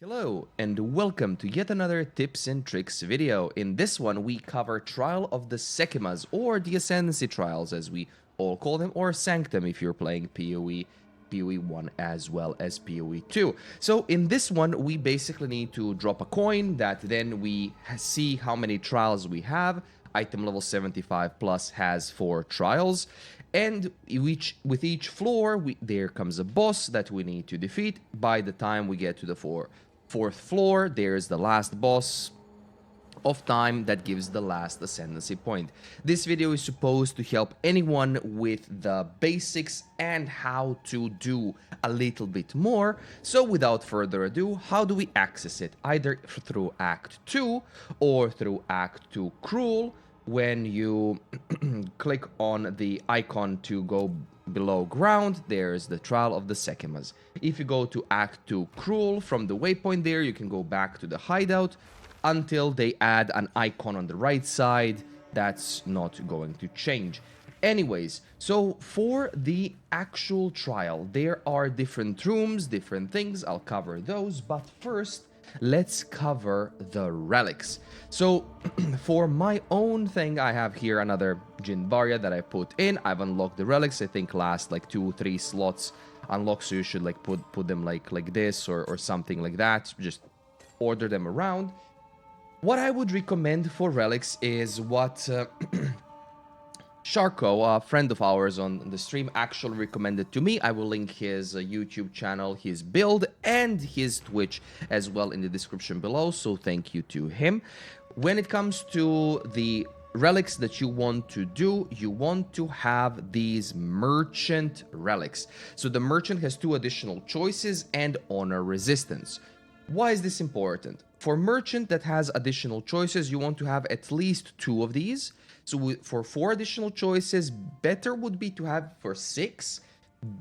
Hello and welcome to yet another tips and tricks video. In this one we cover Trial of the Sekhemas, or the Ascendancy trials as we all call them, or Sanctum if you're playing PoE 1 as well as PoE 2. So in this one we basically need to drop a coin that then we see how many trials we have. Item level 75 plus has 4 trials, and with each floor there comes a boss that we need to defeat. By the time we get to the fourth floor, there's the last boss of time that gives the last Ascendancy point. This video is supposed to help anyone with the basics and how to do a little bit more. So without further ado, how do we access it? Either through Act 2 or through Act 2 Cruel. When you click on the icon to go below ground, there's the Trial of the Sekhemas. If you go to Act 2 Cruel, from the waypoint there, you can go back to the hideout until they add an icon on the right side. That's not going to change. Anyways, so for the actual trial, there are different rooms, different things. I'll cover those, but first, let's cover the relics. So for my own thing, I have here another Jinvaria that I put in. I've unlocked the relics. I think last like 2-3 slots unlock, so you should like put them like this or something like that. Just order them around. What I would recommend for relics is what Sharko, a friend of ours on the stream, actually recommended to me. I will link his YouTube channel, his build, and his Twitch as well in the description below, so thank you to him. When it comes to the relics that you want to do, you want to have these merchant relics. So the merchant has 2 additional choices and honor resistance. Why is this important? For merchant that has additional choices, you want to have at least 2 of these. So for 4 additional choices, better would be to have for 6.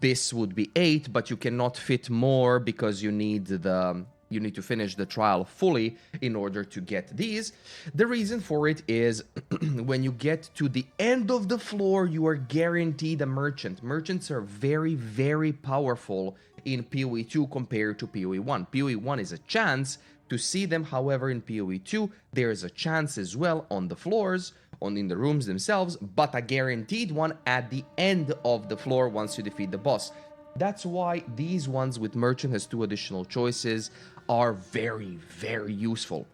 This would be 8, but you cannot fit more because you need to finish the trial fully in order to get these. The reason for it is when you get to the end of the floor, you are guaranteed a merchant. Merchants are very, very powerful in PoE 2 compared to PoE 1. PoE 1 is a chance to see them. However, in PoE 2, there is a chance as well on the floors, in the rooms themselves, but a guaranteed one at the end of the floor once you defeat the boss. That's why these ones with merchant has 2 additional choices are very, very useful.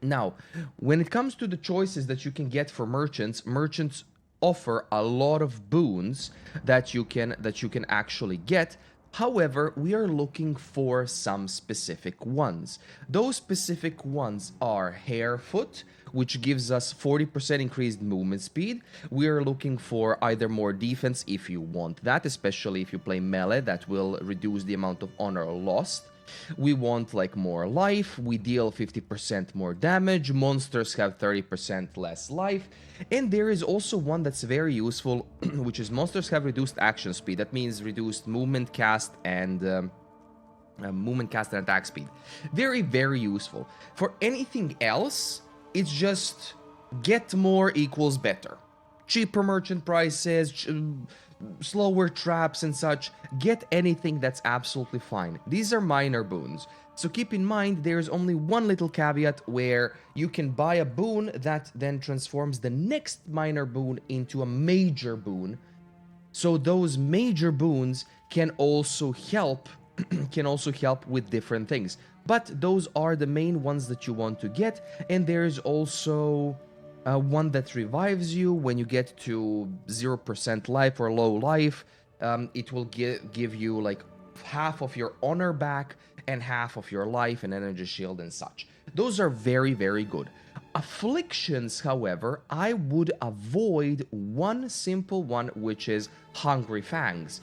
Now, when it comes to the choices that you can get for merchants offer a lot of boons that you can actually get. However, we are looking for some specific ones. Those specific ones are Harefoot, which gives us 40% increased movement speed. We are looking for either more defense if you want that, especially if you play melee, that will reduce the amount of honor lost. We want like more life, we deal 50% more damage, monsters have 30% less life, and there is also one that's very useful, which is monsters have reduced action speed. That means reduced movement, cast, and attack speed. Very, very useful. For anything else, it's just get more equals better. Cheaper merchant prices, slower traps and such. Get anything, that's absolutely fine. These are minor boons. So keep in mind there's only one little caveat where you can buy a boon that then transforms the next minor boon into a major boon. So those major boons can also help with different things. But those are the main ones that you want to get, and there's also one that revives you when you get to 0% life or low life. It will give you like half of your honor back and half of your life and energy shield and such. Those are very, very good. Afflictions, however, I would avoid one simple one, which is Hungry Fangs.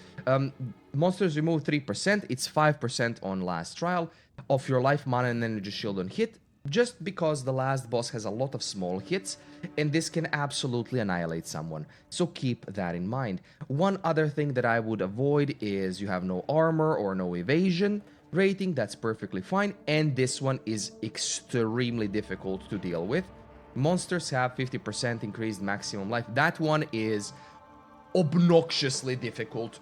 Monsters remove 3%, it's 5% on last trial of your life, mana, and energy shield on hit, just because the last boss has a lot of small hits, and this can absolutely annihilate someone. So keep that in mind. One other thing that I would avoid is you have no armor or no evasion rating. That's perfectly fine, and this one is extremely difficult to deal with. Monsters have 50% increased maximum life. That one is obnoxiously difficult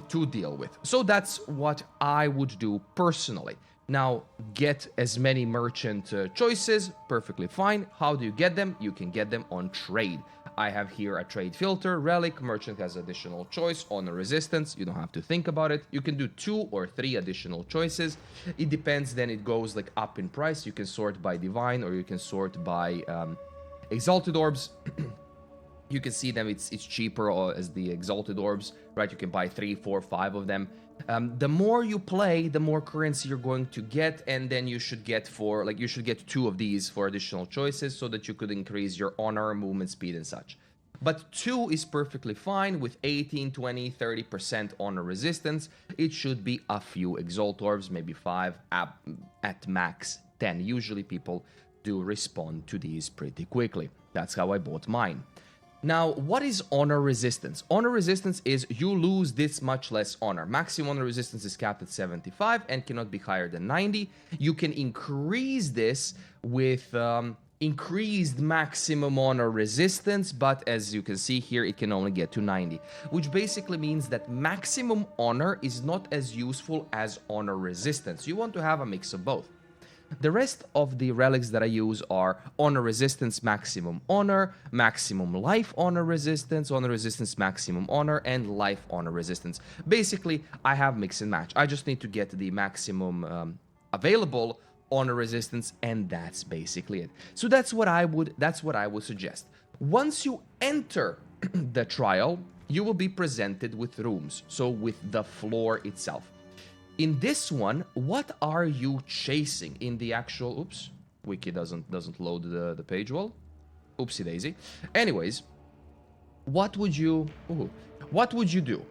to deal with. So that's what I would do personally. Now, get as many merchant choices, perfectly fine. How do you get them? You can get them on trade. I have here a trade filter, relic, merchant has additional choice, honor resistance, you don't have to think about it. You can do 2 or 3 additional choices. It depends, then it goes like up in price. You can sort by divine or you can sort by exalted orbs. You can see them, it's cheaper as the exalted orbs, right? You can buy 3, 4, 5 of them. The more you play, the more currency you're going to get, and then you should get you should get 2 of these for additional choices so that you could increase your honor, movement speed, and such. But 2 is perfectly fine with 18, 20, 30% honor resistance. It should be a few exalt orbs, maybe 5, at max 10. Usually people do respond to these pretty quickly. That's how I bought mine. Now, what is honor resistance? Honor resistance is you lose this much less honor. Maximum honor resistance is capped at 75 and cannot be higher than 90. You can increase this with increased maximum honor resistance, but as you can see here, it can only get to 90, which basically means that maximum honor is not as useful as honor resistance. You want to have a mix of both. The rest of the relics that I use are honor resistance, maximum life honor resistance, maximum honor, and life honor resistance. Basically, I have mix and match. I just need to get the maximum available honor resistance, and that's basically it. So that's what I would suggest. Once you enter the trial, you will be presented with rooms, so with the floor itself. In this one, what are you chasing in the actual... Oops, wiki doesn't load the page well. Oopsie daisy. Anyways, what would you do?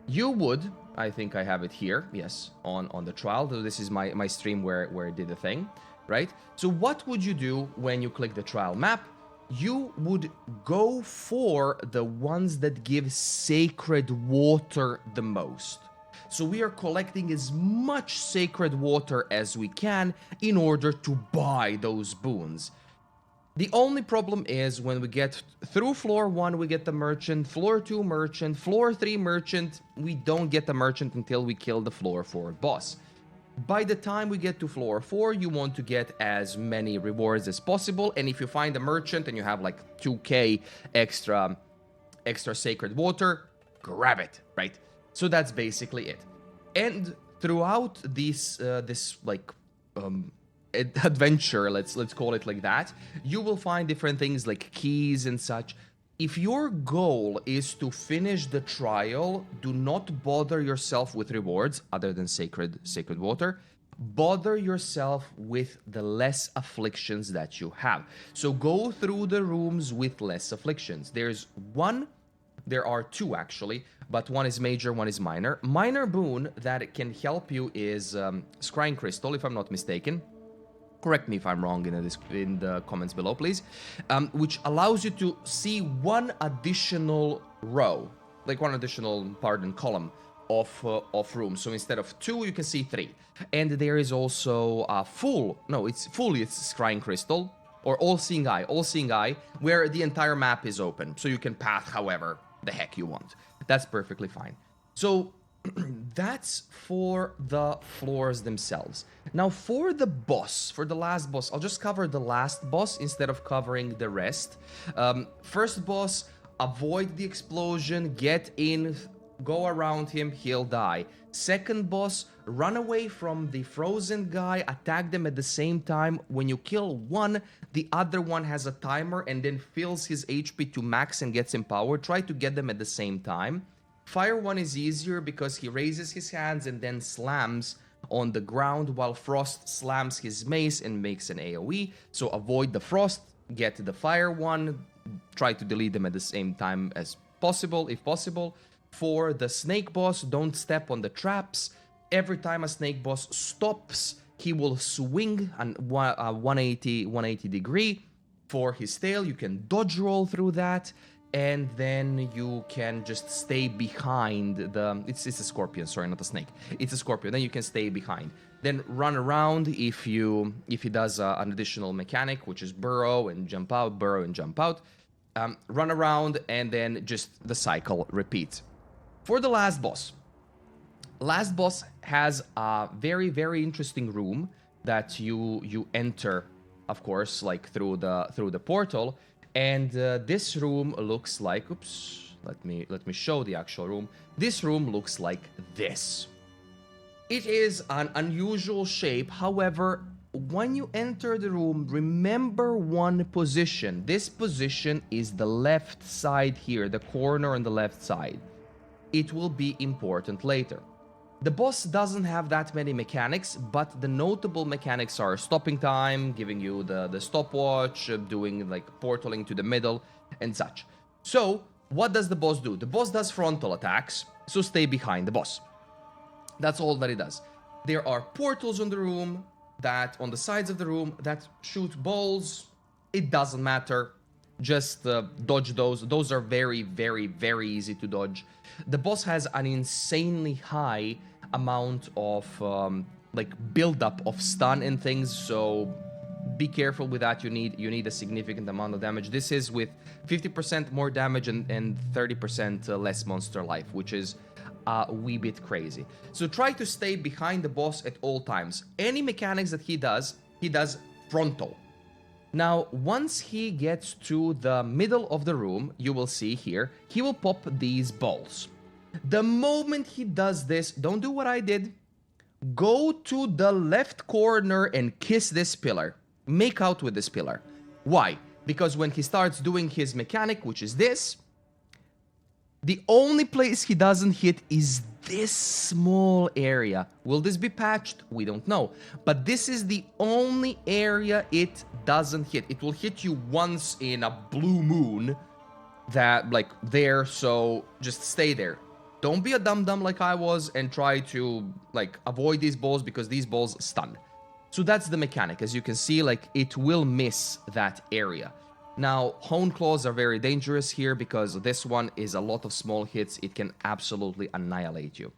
You would, I think I have it here, yes, on the trial. This is my stream where I did the thing, right? So what would you do when you click the trial map? You would go for the ones that give sacred water the most. So we are collecting as much sacred water as we can in order to buy those boons. The only problem is when we get through floor 1, we get the merchant, floor 2 merchant, floor 3 merchant. We don't get the merchant until we kill the floor 4 boss. By the time we get to floor 4, you want to get as many rewards as possible. And if you find a merchant and you have like 2k extra sacred water, grab it, right? So that's basically it. And throughout this adventure, let's call it like that, you will find different things like keys and such. If your goal is to finish the trial, do not bother yourself with rewards other than sacred water. Bother yourself with the less afflictions that you have. So go through the rooms with less afflictions. There are 2 actually, but one is major, one is minor. Minor boon that can help you is Scrying Crystal, if I'm not mistaken. Correct me if I'm wrong in the comments below, please. Which allows you to see one additional row, like one additional, column of rooms. So instead of 2, you can see 3. And there is also it's Scrying Crystal, or All-Seeing Eye, where the entire map is open. So you can path however the heck you want. That's perfectly fine. So that's for the floors themselves. Now for the last boss, I'll just cover the last boss instead of covering the rest. First boss, avoid the explosion, get in, go around him, he'll die. Second boss, run away from the frozen guy, attack them at the same time. When you kill one, the other one has a timer and then fills his HP to max and gets empowered. Try to get them at the same time. Fire one is easier because he raises his hands and then slams on the ground, while Frost slams his mace and makes an AoE. So avoid the Frost, get the Fire one, try to delete them at the same time as possible, if possible. For the Snake boss, don't step on the traps. Every time a Snake boss stops, he will swing a 180 degree for his tail. You can dodge roll through that, and then you can just stay behind the... It's a scorpion, sorry, not a snake. It's a scorpion, then you can stay behind. Then run around if he does an additional mechanic, which is burrow and jump out, burrow and jump out. Run around, and then just the cycle repeats. For the last boss, Last boss has a very, very interesting room that you enter, of course, like through the portal. And this room looks like, oops, let me show the actual room. This room looks like this. It is an unusual shape. However, when you enter the room, remember one position. This position is the left side here, the corner on the left side. It will be important later. The boss doesn't have that many mechanics, but the notable mechanics are stopping time, giving you the stopwatch, doing like portaling to the middle, and such. So, what does the boss do? The boss does frontal attacks, so stay behind the boss. That's all that it does. There are portals on the room, that on the sides of the room, that shoot balls. It doesn't matter. Just dodge those. Those are very, very, very easy to dodge. The boss has an insanely high amount of like buildup of stun and things, so be careful with that. You need a significant amount of damage. This is with 50% more damage and 30% less monster life, which is a wee bit crazy. So try to stay behind the boss at all times. Any mechanics that he does frontal. Now, once he gets to the middle of the room, you will see here, he will pop these balls. The moment he does this, don't do what I did. Go to the left corner and kiss this pillar. Make out with this pillar. Why? Because when he starts doing his mechanic, which is this, the only place he doesn't hit is this small area. Will this be patched? We don't know. But this is the only area it doesn't hit. It will hit you once in a blue moon, that like there, so just stay there. Don't be a dum-dum like I was and try to like avoid these balls, because these balls stun. So that's the mechanic. As you can see, like it will miss that area. Now, Hone Claws are very dangerous here because this one is a lot of small hits. It can absolutely annihilate you.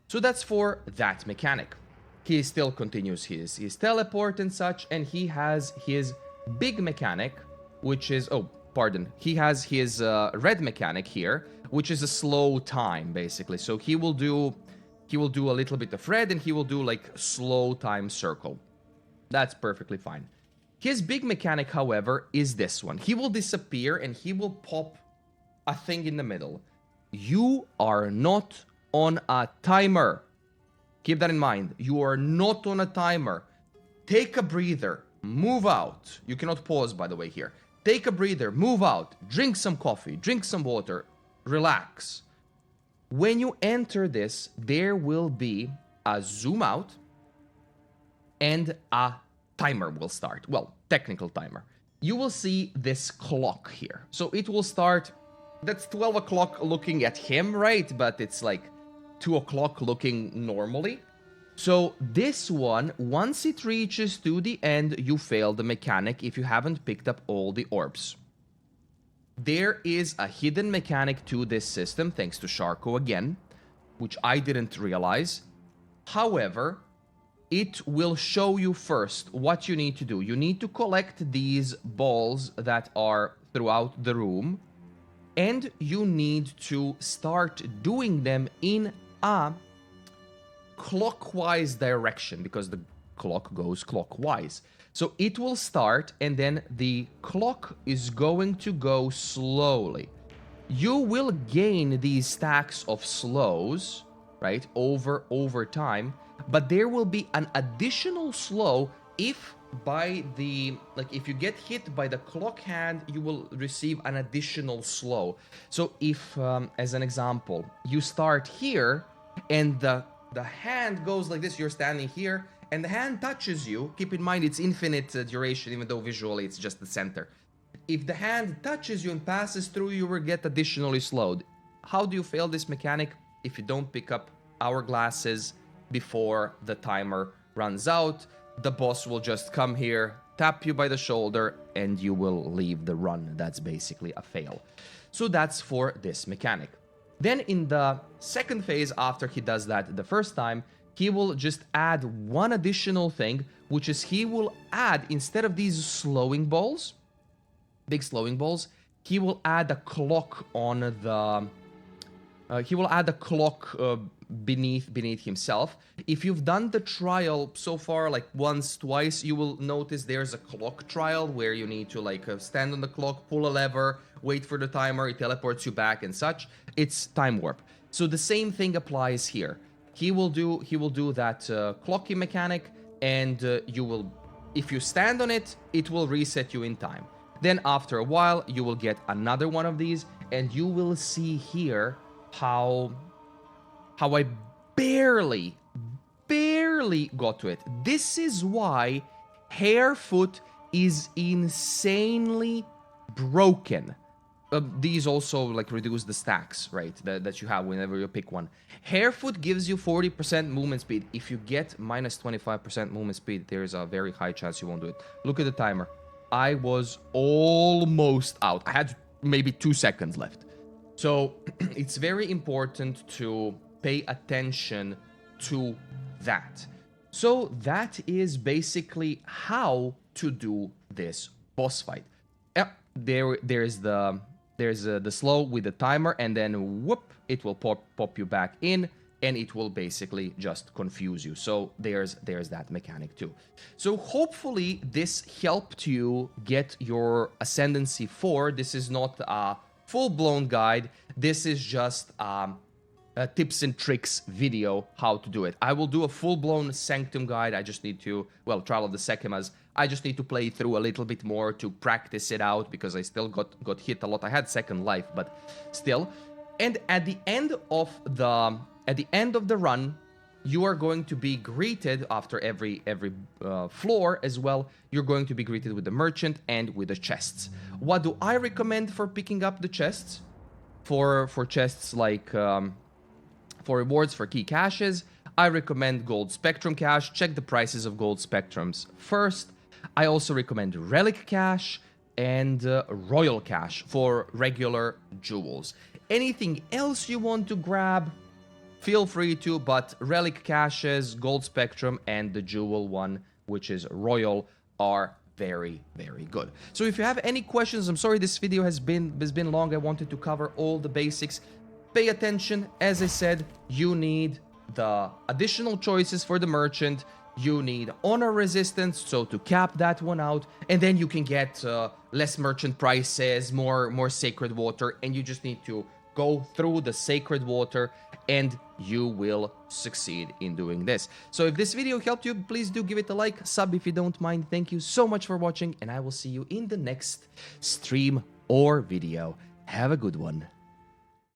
So that's for that mechanic. He still continues his teleport and such, and he has his big mechanic, which is, oh, pardon. He has his red mechanic here, which is a slow time, basically. So he will do a little bit of red, and he will do like slow time circle. That's perfectly fine. His big mechanic, however, is this one. He will disappear and he will pop a thing in the middle. You are not on a timer. Keep that in mind. You are not on a timer. Take a breather. Move out. You cannot pause, by the way, here. Take a breather. Move out. Drink some coffee. Drink some water. Relax. When you enter this, there will be a zoom out and a timer will start. Well, technical timer. You will see this clock here. So it will start, that's 12 o'clock looking at him, right? But it's like 2 o'clock looking normally. So this one, once it reaches to the end, you fail the mechanic if you haven't picked up all the orbs. There is a hidden mechanic to this system, thanks to Sharko again, which I didn't realize. However, it will show you first what you need to do. You need to collect these balls that are throughout the room, and you need to start doing them in a clockwise direction, because the clock goes clockwise. So it will start, and then the clock is going to go slowly. You will gain these stacks of slows, right, over time, but there will be an additional slow if if you get hit by the clock hand, you will receive an additional slow. So if, as an example, you start here and the hand goes like this, you're standing here, and the hand touches you, keep in mind it's infinite duration, even though visually it's just the center. If the hand touches you and passes through, you will get additionally slowed. How do you fail this mechanic? If you don't pick up hourglasses before the timer runs out, the boss will just come here, tap you by the shoulder, and you will leave the run. That's basically a fail. So that's for this mechanic. Then in the second phase, after he does that the first time, he will just add one additional thing, which is he will add, instead of these slowing balls, big slowing balls, he will add a clock on the... he will add a clock beneath himself. If you've done the trial so far, like once, twice, you will notice there's a clock trial where you need to like stand on the clock, pull a lever, wait for the timer, it teleports you back and such. It's time warp. So the same thing applies here. He will do that clocking mechanic, and you will, if you stand on it, it will reset you in time. Then after a while, you will get another one of these, and you will see here how I barely got to it. This is why Harefoot is insanely broken. These also like reduce the stacks, right, that you have whenever you pick one. Harefoot gives you 40% movement speed. If you get minus 25% movement speed, there's a very high chance you won't do it. Look at the timer. I was almost out. I had maybe 2 seconds left. So it's very important to pay attention to that. So that is basically how to do this boss fight. Yep, there's the slow with the timer, and then whoop, it will pop you back in, and it will basically just confuse you. So there's that mechanic too. So hopefully this helped you get your Ascendancy 4. This is not a full-blown guide. This is just a tips and tricks video how to do it. I will do a full-blown Sanctum guide. I just need to, well, Trial of the Sekhemas. I just need to play through a little bit more to practice it out, because I still got hit a lot. I had second life, but still. And at the end of the run, you are going to be greeted after every floor as well. You're going to be greeted with the merchant and with the chests. What do I recommend for picking up the chests? For chests like for rewards for key caches, I recommend Gold Spectrum Cache. Check the prices of Gold Spectrums first. I also recommend Relic Cache and Royal Cache for regular jewels. Anything else you want to grab, feel free to, but Relic Caches, Gold Spectrum, and the jewel one, which is Royal, are very, very good. So if you have any questions, I'm sorry this video has been long. I wanted to cover all the basics. Pay attention. As I said, you need the additional choices for the merchant. You need honor resistance, so to cap that one out, and then you can get less merchant prices, more sacred water, and you just need to go through the sacred water, and you will succeed in doing this. So if this video helped you, please do give it a like, sub if you don't mind. Thank you so much for watching, and I will see you in the next stream or video. Have a good one.